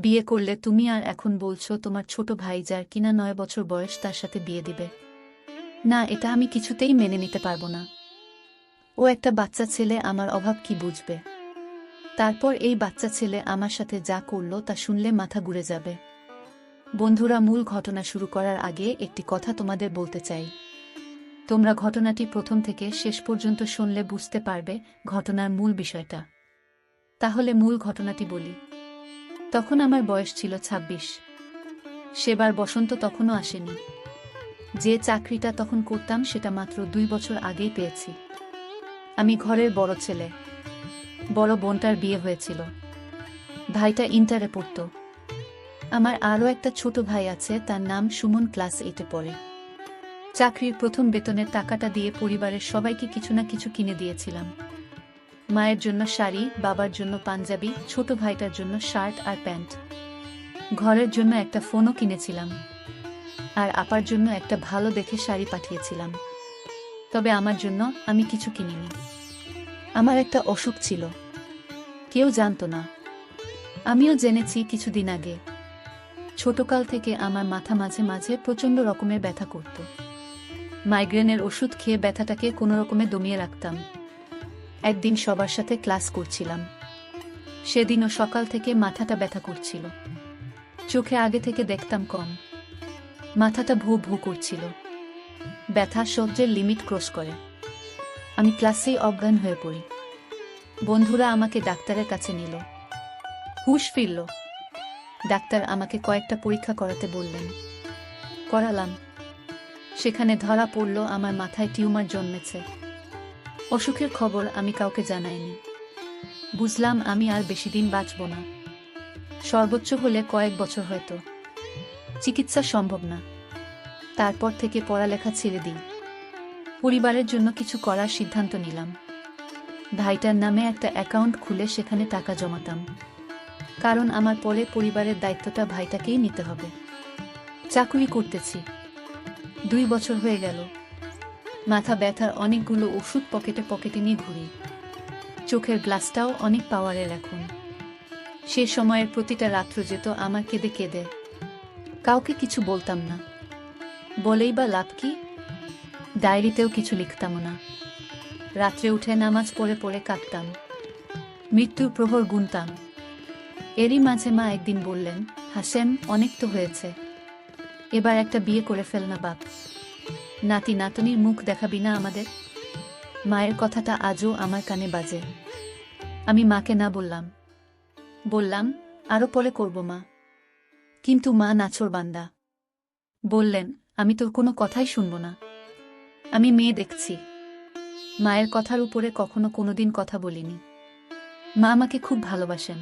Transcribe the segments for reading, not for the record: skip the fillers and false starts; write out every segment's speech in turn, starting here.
বিয়ে করলে তুমি আর এখন বলছো তোমার ছোট ভাই যার কিনা 9 বছর বয়স তার সাথে বিয়ে দিবে। না, এটা আমি কিছুতেই মেনে নিতে পারবো না। ও একটা বাচ্চা ছেলে, আমার অভাব কি বুঝবে? তারপর এই বাচ্চা ছেলে আমার সাথে যা করলো তা শুনলে মাথা ঘুরে যাবে। বন্ধুরা, মূল ঘটনা শুরু করার আগে একটি কথা তোমাদের বলতে চাই। তোমরা ঘটনাটি প্রথম থেকে শেষ পর্যন্ত শুনলে বুঝতে পারবে ঘটনার মূল বিষয়টা। তাহলে মূল ঘটনাটি বলি। তখন আমার বয়স ছিল 26। সেবার বসন্ত তখনও আসেনি। যে চাকরিটা তখন করতাম সেটা মাত্র 2 বছর আগেই পেয়েছি। আমি ঘরের বড় ছেলে। বড় বোনটার বিয়ে হয়েছিল। ভাইটা ইন্টারে পড়ত। আমার আরও একটা ছোট ভাই আছে, তার নাম সুমন, ক্লাস 8-এ পড়ে। চাকরির প্রথম বেতনের টাকাটা দিয়ে পরিবারের সবাইকে কিছু না কিছু কিনে দিয়েছিলাম। মায়ের জন্য শাড়ি, বাবার জন্য পাঞ্জাবি, ছোট ভাইটার জন্য শার্ট আর প্যান্ট। ঘরের জন্য একটা ফোনও কিনেছিলাম। আর আপার জন্য একটা ভালো দেখে শাড়ি পাঠিয়েছিলাম। তবে আমার জন্য আমি কিছু কিনিনি। আমার একটা অসুখ ছিল। কেউ জানত না। আমিও জেনেছি কিছুদিন আগে। ছোটকাল থেকে আমার মাথা মাঝে মাঝে প্রচণ্ড রকমের ব্যথা করত। মাইগ্রেনের ওষুধ খেয়ে ব্যথাটাকে কোনো রকমে দমিয়ে রাখতাম। একদিন সবার সাথে ক্লাস করছিলাম। সেদিনও সকাল থেকে মাথাটা ব্যথা করছিল। চোখে আগে থেকে দেখতাম কম। মাথাটা ভু ভু করছিল। ব্যথা সহ্যের লিমিট ক্রস করে। আমি ক্লাসেই অজ্ঞান হয়ে পড়ি। বন্ধুরা আমাকে ডাক্তারের কাছে নিল। হুঁশ ফিরল। ডাক্তার আমাকে কয়েকটা পরীক্ষা করাতে বললেন। করালাম। সেখানে ধরা পড়ল আমার মাথায় টিউমার জন্মেছে। অসুখের খবর আমি কাউকে জানাইনি। বুঝলাম আমি আর বেশি দিন বাঁচব না। সর্বোচ্চ হলে কয়েক বছর হয়তো। চিকিৎসা সম্ভব না। তারপর থেকে পড়ালেখা ছেড়ে দিই। পরিবারের জন্য কিছু করার সিদ্ধান্ত নিলাম। ভাইটার নামে একটা অ্যাকাউন্ট খুলে সেখানে টাকা জমাতাম। কারণ আমার পরে পরিবারের দায়িত্বটা ভাইটাকেই নিতে হবে। চাকুরি করতেছি। 2 বছর হয়ে গেল। মাথা ব্যথার অনেকগুলো ওষুধ পকেটে পকেটে নিয়ে ঘুরি। চোখের গ্লাসটাও অনেক পাওয়ারের এখন। সে সময়ের প্রতিটা রাত্র যেত আমার কেঁদে কেঁদে। কাউকে কিছু বলতাম না। বলেই বা লাভ কি? ডায়েরিতেও কিছু লিখতাম না। রাত্রে উঠে নামাজ পড়ে পড়ে কাঁদতাম। মৃত্যুর প্রহর গুনতাম। এরই মাঝে মা একদিন বললেন, হাসেম, অনেক তো হয়েছে, এবার একটা বিয়ে করে ফেল না বাপ। নাতি নাতনির মুখ দেখাবি না আমাদের? মায়ের কথাটা আজও আমার কানে বাজে। আমি মাকে না বললাম। বললাম, আরো পরে করব মা। কিন্তু মা নাছোড়বান্দা। বললেন, আমি তোর কোনো কথাই শুনব না। আমি মেয়ে দেখছি। মায়ের কথার উপরে কখনো কোনোদিন কথা বলিনি। মা আমাকে খুব ভালোবাসেন।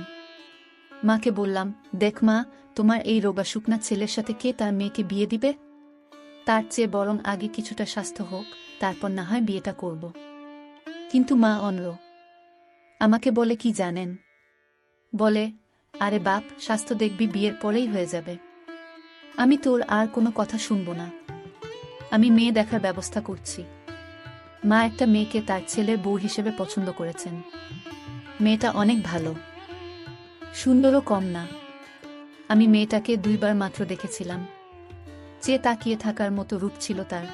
মাকে বললাম, দেখ মা, তোমার এই রোগা শুকনা ছেলের সাথে কে তার মেয়েকে বিয়ে দিবে? তার চেয়ে বরং আগে কিছুটা স্বাস্থ্য হোক, তারপর না হয় বিয়েটা করব। কিন্তু মা অনড়। আমাকে বলে কি জানেন? বলে, আরে বাপ, স্বাস্থ্য দেখবি বিয়ের পরেই হয়ে যাবে। আমি তোর আর কোনো কথা শুনব না। আমি মেয়ে দেখার ব্যবস্থা করছি। মা একটা মেয়েকে তার ছেলের বউ হিসেবে পছন্দ করেছেন। মেয়েটা অনেক ভালো, সুন্দরও কম না। আমি মেয়েটাকে 2 বার মাত্র দেখেছিলাম। চেয়ে তাকিয়ে থাকার মতো রূপ ছিল তার।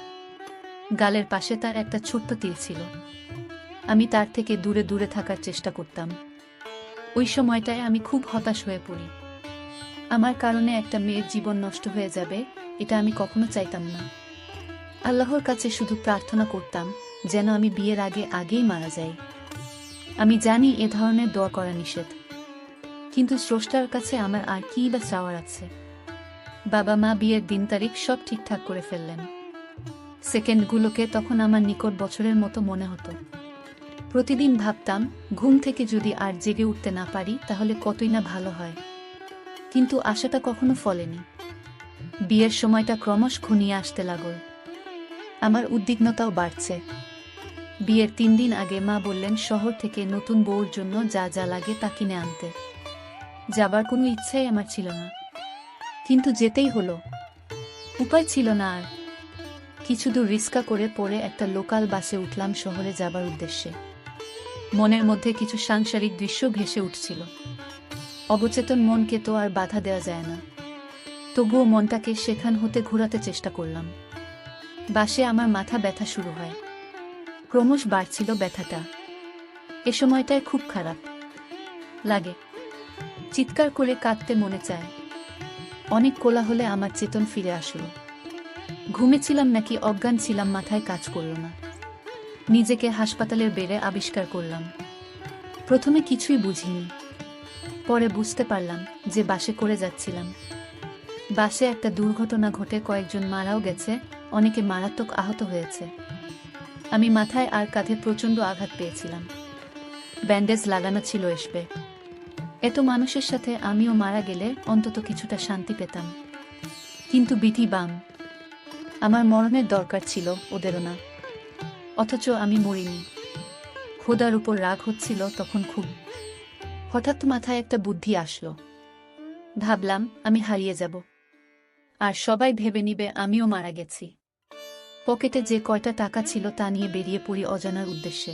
গালের পাশে তার একটা ছোট্ট তিল ছিল। আমি তার থেকে দূরে দূরে থাকার চেষ্টা করতাম। ওই সময়টায় আমি খুব হতাশ হয়ে পড়ি। আমার কারণে একটা মেয়ের জীবন নষ্ট হয়ে যাবে, এটা আমি কখনো চাইতাম না। আল্লাহর কাছে শুধু প্রার্থনা করতাম যেন আমি বিয়ের আগেই মারা যাই। আমি জানি এ ধরনের দোয়া করা নিষেধ, কিন্তু স্রষ্টার কাছে আমার আর কী বা চাওয়ার আছে। বাবা মা বিয়ের দিন তারিখ সব ঠিকঠাক করে ফেললেন। সেকেন্ডগুলোকে তখন আমার নিকট বছরের মতো মনে হতো। প্রতিদিন ভাবতাম, ঘুম থেকে যদি আর জেগে উঠতে না পারি তাহলে কতই না ভালো হয়। কিন্তু আশাটা কখনো ফলেনি। বিয়ের সময়টা ক্রমশ ঘনিয়ে আসতে লাগল। আমার উদ্বিগ্নতাও বাড়ছে। বিয়ের 3 দিন আগে মা বললেন শহর থেকে নতুন বউর জন্য যা যা লাগে তা কিনে আনতে। যাবার কোনো ইচ্ছাই আমার ছিল না, কিন্তু যেতেই হলো। উপায় ছিল না আর। কিছু দূর রিক্সা করে পরে একটা লোকাল বাসে উঠলাম শহরে যাবার উদ্দেশ্যে। মনের মধ্যে কিছু সাংসারিক দৃশ্য ভেসে উঠছিল। অবচেতন মনকে তো আর বাধা দেওয়া যায় না। তবুও মনটাকে সেখান হতে ঘোরাতে চেষ্টা করলাম। বাসে আমার মাথা ব্যথা শুরু হয়। ক্রমশ বাড়ছিল ব্যথাটা। এ সময়টায় খুব খারাপ লাগে। চিৎকার করে কাঁদতে মনে চায়। অনেক কোলাহলে আমার চেতন ফিরে আসলো। ঘুমেছিলাম নাকি অজ্ঞান ছিলাম মাথায় কাজ করল না। নিজেকে হাসপাতালের বেডে আবিষ্কার করলাম। প্রথমে কিছুই বুঝিনি। পরে বুঝতে পারলাম যে বাসে করে যাচ্ছিলাম। বাসে একটা দুর্ঘটনা ঘটে কয়েকজন মারাও গেছে, অনেকে মারাত্মক আহত হয়েছে। আমি মাথায় আর কাঁধে প্রচণ্ড আঘাত পেয়েছিলাম। ব্যান্ডেজ লাগানো ছিল এসবে। এত মানুষের সাথে আমিও মারা গেলে অন্তত কিছুটা শান্তি পেতাম। কিন্তু বিধি বাম। আমার মরণের দরকার ছিল, ওদেরও না। অথচ আমি মরিনি। খোদার উপর রাগ হচ্ছিল তখন খুব। হঠাৎ মাথায় একটা বুদ্ধি আসলো। ভাবলাম আমি হারিয়ে যাব। আর সবাই ভেবে নিবে আমিও মারা গেছি। পকেটে যে কয়টা টাকা ছিল তা নিয়ে বেরিয়ে পড়ি অজানার উদ্দেশ্যে।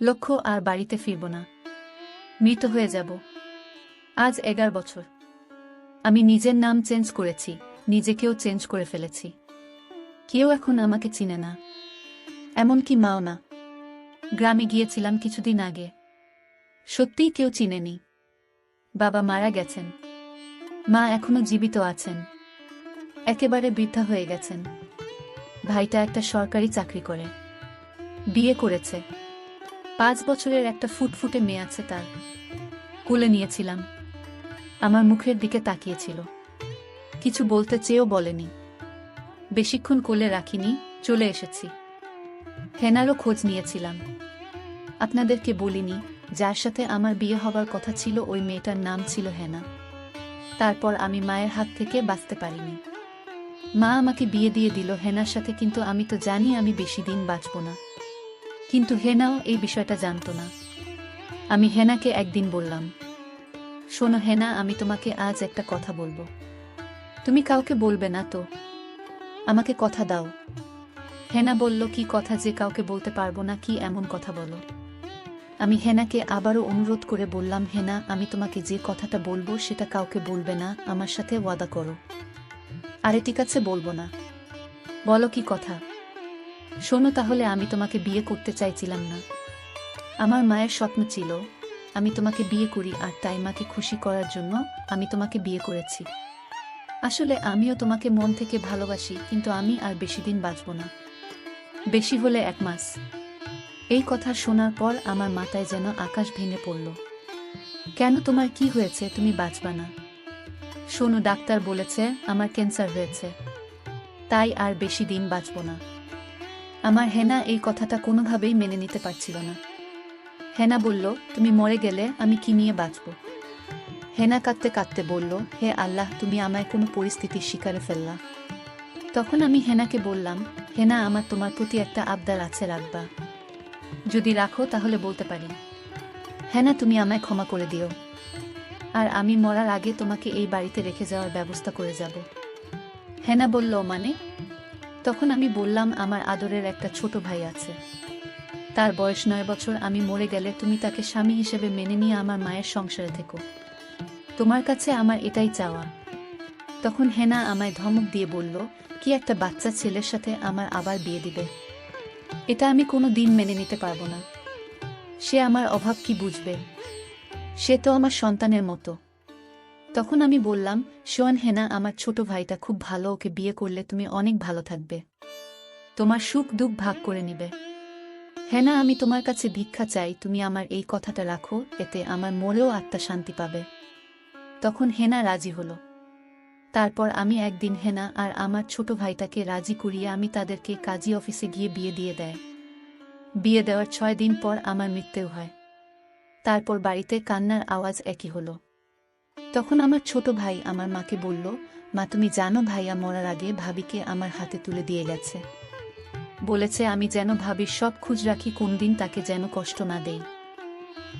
লক্ষ্য আর বাড়িতে ফিরব না। মৃত হয়ে যাব। আজ 11 বছর। আমি নিজের নাম চেঞ্জ করেছি, নিজেকেও চেঞ্জ করে ফেলেছি। কেউ এখন আমাকে চিনে না, এমনকি মাও না। গ্রামে গিয়েছিলাম কিছুদিন আগে। সত্যিই কেউ চিনেনি। বাবা মারা গেছেন। মা এখনো জীবিত আছেন। একেবারে বৃদ্ধা হয়ে গেছেন। ভাইটা একটা সরকারি চাকরি করে। বিয়ে করেছে। 5 বছরের একটা ফুটফুটে মেয়ে আছে তার। কোলে নিয়েছিলাম। আমার মুখের দিকে তাকিয়েছিল। কিছু বলতে চেয়েও বলেনি। বেশিক্ষণ কোলে রাখিনি, চলে এসেছি। হেনারও খোঁজ নিয়েছিলাম। আপনাদেরকে বলিনি, যার সাথে আমার বিয়ে হবার কথা ছিল ওই মেয়েটার নাম ছিল হেনা। তারপর আমি মায়ের হাত থেকে বাঁচতে পারিনি। মা আমাকে বিয়ে দিয়ে দিল হেনার সাথে, কিন্তু আমি তো জানি আমি বেশি দিন বাঁচব না। কিন্তু হেনাও এই বিষয়টা জানত না। আমি হেনাকে একদিন বললাম, শোনো হেনা, আমি তোমাকে আজ একটা কথা বলবো। তুমি কাউকে বলবে না তো? আমাকে কথা দাও। হেনা বলল, কি কথা যে কাউকে বলতে পারবো না? কি এমন কথা বলো? আমি হেনাকে আবারও অনুরোধ করে বললাম, হেনা, আমি তোমাকে যে কথাটা বলবো সেটা কাউকে বলবে না, আমার সাথে ওয়াদা করো। আরে ঠিক আছে, বলবো না। বলো কি কথা? শোনো তাহলে, আমি তোমাকে বিয়ে করতে চাইছিলাম না। আমার মায়ের স্বপ্ন ছিল আমি তোমাকে বিয়ে করি, আর তাই মাকে খুশি করার জন্য আমি তোমাকে বিয়ে করেছি। আসলে আমিও তোমাকে মন থেকে ভালোবাসি, কিন্তু আমি আর বেশি দিন বাঁচব না। বেশি হলে 1 মাস। এই কথা শোনার পর আমার মাথায় যেন আকাশ ভেঙে পড়ল। কেন, তোমার কি হয়েছে? তুমি বাঁচবা না? শোনো, ডাক্তার বলেছে আমার ক্যান্সার হয়েছে, তাই আর বেশি দিন বাঁচব না। আমার হেনা এই কথাটা কোনোভাবেই মেনে নিতে পারছিল না। হেনা বলল, তুমি মরে গেলে আমি কি নিয়ে বাঁচব? হেনা কাঁদতে কাঁদতে বলল, হে আল্লাহ, তুমি আমায় কোনো পরিস্থিতির শিকারে ফেললা। তখন আমি হেনাকে বললাম, হেনা, আমার তোমার প্রতি একটা আবদার আছে, রাখবা? যদি রাখো তাহলে বলতে পারি। হেনা, তুমি আমায় ক্ষমা করে দিও, আর আমি মরার আগে তোমাকে এই বাড়িতে রেখে যাওয়ার ব্যবস্থা করে যাব। হেনা বলল, মানে? তখন আমি বললাম, আমার আদরের একটা ছোট ভাই আছে। তার বয়স 9 বছর। আমি মরে গেলে তুমি তাকে স্বামী হিসেবে মেনে নিয়ে আমার মায়ের সংসারে থেকো। তোমার কাছে আমার এটাই চাওয়া। তখন হেনা আমায় ধমক দিয়ে বলল, কি একটা বাচ্চা ছেলের সাথে আমার আবার বিয়ে দিবে? এটা আমি কোনো দিন মেনে নিতে পারবো না। সে আমার অভাব কি বুঝবে? সে তো আমার সন্তানের মতো। তখন আমি বললাম, শোন হেনা, আমার ছোট ভাইটা খুব ভালো, ওকে বিয়ে করলে তুমি অনেক ভালো থাকবে। তোমার সুখ দুঃখ ভাগ করে নিবে। হেনা, আমি তোমার কাছে ভিক্ষা চাই, তুমি আমার এই কথাটা রাখো, এতে আমার মরেও আত্মা শান্তি পাবে। তখন হেনা রাজি হলো। তারপর আমি একদিন হেনা আর আমার ছোট ভাইটাকে রাজি করিয়ে আমি তাদেরকে কাজী অফিসে গিয়ে বিয়ে দিয়ে দেয়। বিয়ে দেওয়ার 6 দিন পর আমার মৃত্যু হয়। তারপর বাড়িতে কান্নার আওয়াজ একই হলো। তখন আমার ছোট ভাই আমার মাকে বলল, মা, তুমি জানো ভাইয়া মরার আগে ভাবিকে আমার হাতে তুলে দিয়ে গেছে। বলেছে আমি যেন ভাবির সব খোঁজ রাখি, কোনদিন তাকে যেন কষ্ট না দেই।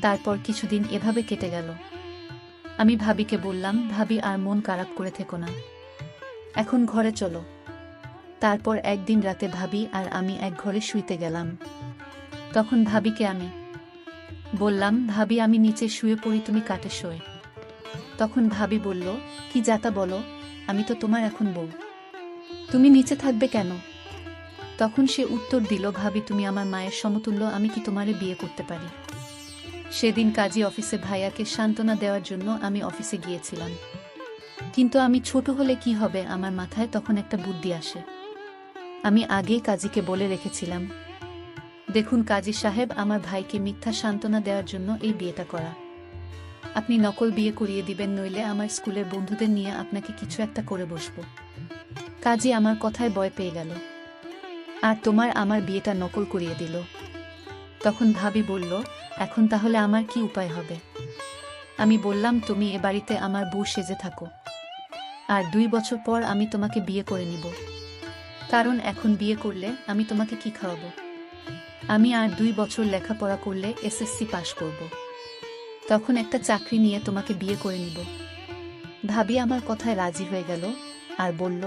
তারপর কিছুদিন এভাবে কেটে গেল। আমি ভাবিকে বললাম, ভাবি আর মন খারাপ করে থেকো না, এখন ঘরে চলো। তারপর একদিন রাতে ভাবি আর আমি এক ঘরে শুইতে গেলাম। তখন ভাবিকে আমি বললাম, ভাবি আমি নিচে শুয়ে পড়ি, তুমি কাটে শোয়। তখন ভাবি বলল, কি যাতা বলো, আমি তো তোমার এখন বউ, তুমি নিচে থাকবে কেন? তখন সে উত্তর দিল, ভাবি তুমি আমার মায়ের সমতুল্য, আমি কি তোমারে বিয়ে করতে পারি? সেদিন কাজী অফিসে ভাইয়াকে সান্ত্বনা দেওয়ার জন্য আমি অফিসে গিয়েছিলাম। কিন্তু আমি ছোট হলে কি হবে, আমার মাথায় তখন একটা বুদ্ধি আসে। আমি আগেই কাজীকে বলে রেখেছিলাম, দেখুন কাজী সাহেব, আমার ভাইকে মিথ্যা সান্ত্বনা দেওয়ার জন্য এই বিয়েটা করা। আপনি নকল বিয়ে করিয়ে দিবেন, নইলে আমার স্কুলের বন্ধুদের নিয়ে আপনাকে কিছু একটা করে বসবো। কাজী আমার কথায় ভয় পেয়ে গেল, আর তোমার আমার বিয়েটা নকল করিয়ে দিল। তখন ভাবি বলল, এখন তাহলে আমার কি উপায় হবে? আমি বললাম, তুমি এ বাড়িতে আমার বউ সেজে থাকো, আর 2 বছর পর আমি তোমাকে বিয়ে করে নিব। কারণ এখন বিয়ে করলে আমি তোমাকে কি খাওয়াবো? আমি আর 2 বছর লেখাপড়া করলে এসএসসি পাশ করব। তখন একটা চাকরি নিয়ে তোমাকে বিয়ে করে নিব। ভাবি আমার কথায় রাজি হয়ে গেল আর বলল,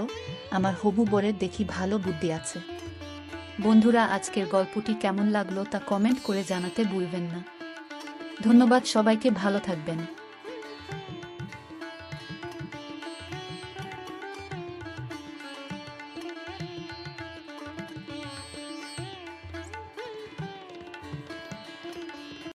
আমার হবু বরের দেখি ভালো বুদ্ধি আছে। বন্ধুরা, আজকের গল্পটি কেমন লাগলো তা কমেন্ট করে জানাতে ভুলবেন না। ধন্যবাদ সবাইকে, ভালো থাকবেন।